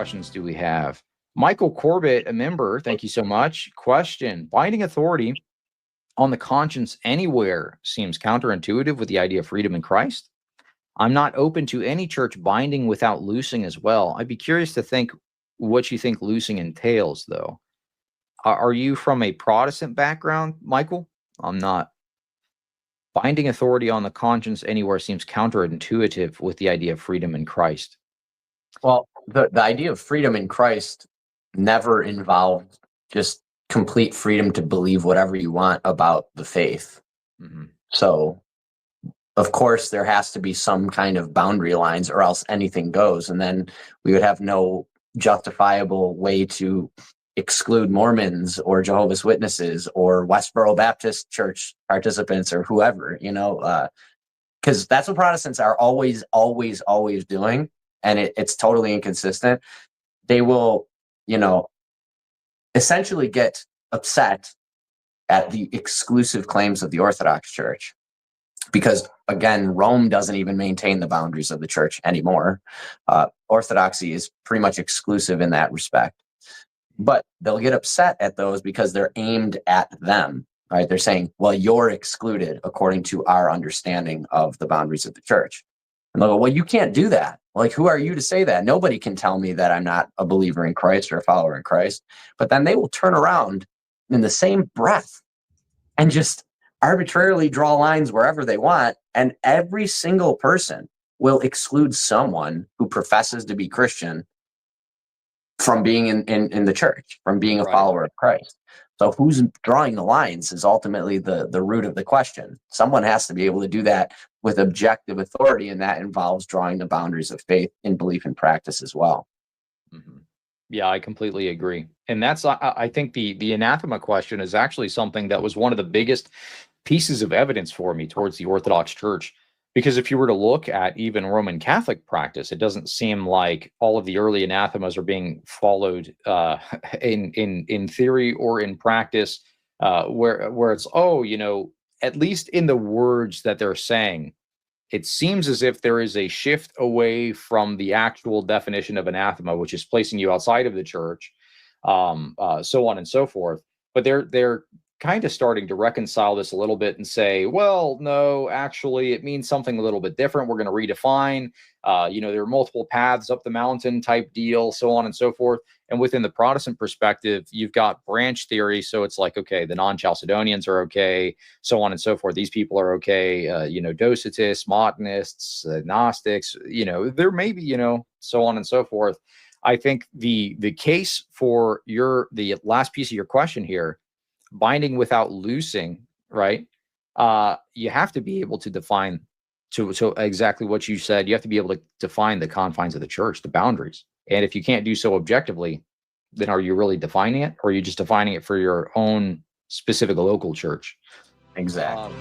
questions do we have? Michael Corbett, a member, thank you so much. Question: binding authority on the conscience anywhere seems counterintuitive with the idea of freedom in Christ. I'm not open to any church binding without loosing as well. I'd be curious to think what you think loosing entails, though. Are you from a Protestant background, Michael? I'm not. Binding authority on the conscience anywhere seems counterintuitive with the idea of freedom in Christ. Well, the idea of freedom in Christ never involved just complete freedom to believe whatever you want about the faith. Mm-hmm. So, of course, there has to be some kind of boundary lines, or else anything goes. And then we would have no justifiable way to exclude Mormons or Jehovah's Witnesses or Westboro Baptist Church participants or whoever, because that's what Protestants are always doing. And it's totally inconsistent. They will, essentially get upset at the exclusive claims of the Orthodox Church. Because, again, Rome doesn't even maintain the boundaries of the church anymore. Orthodoxy is pretty much exclusive in that respect. But they'll get upset at those because they're aimed at them, right? They're saying, well, you're excluded according to our understanding of the boundaries of the church. And they'll go, well, you can't do that. Like, who are you to say that? Nobody can tell me that I'm not a believer in Christ or a follower in Christ. But then they will turn around in the same breath and just arbitrarily draw lines wherever they want. And every single person will exclude someone who professes to be Christian from being in the church, from being a follower of Christ. So who's drawing the lines is ultimately the root of the question. Someone has to be able to do that with objective authority, and that involves drawing the boundaries of faith in belief and practice as well. Mm-hmm. Yeah, I completely agree. And that's, I think the anathema question is actually something that was one of the biggest pieces of evidence for me towards the Orthodox Church. Because if you were to look at even Roman Catholic practice, it doesn't seem like all of the early anathemas are being followed in theory or in practice, where it's, at least in the words that they're saying, it seems as if there is a shift away from the actual definition of anathema, which is placing you outside of the church, so on and so forth. But they're kind of starting to reconcile this a little bit and say, well, no, actually, it means something a little bit different. We're going to redefine, there are multiple paths up the mountain type deal, so on and so forth. And within the Protestant perspective, you've got branch theory. So it's like, okay, the non-Chalcedonians are okay, so on and so forth. These people are okay, Docetists, Montanists, Gnostics, there may be, so on and so forth. I think the case for the last piece of your question here, binding without loosing, right? You have to be able to define so exactly what you said. You have to be able to define the confines of the church, the boundaries. And if you can't do so objectively, then are you really defining it, or are you just defining it for your own specific local church? Exactly.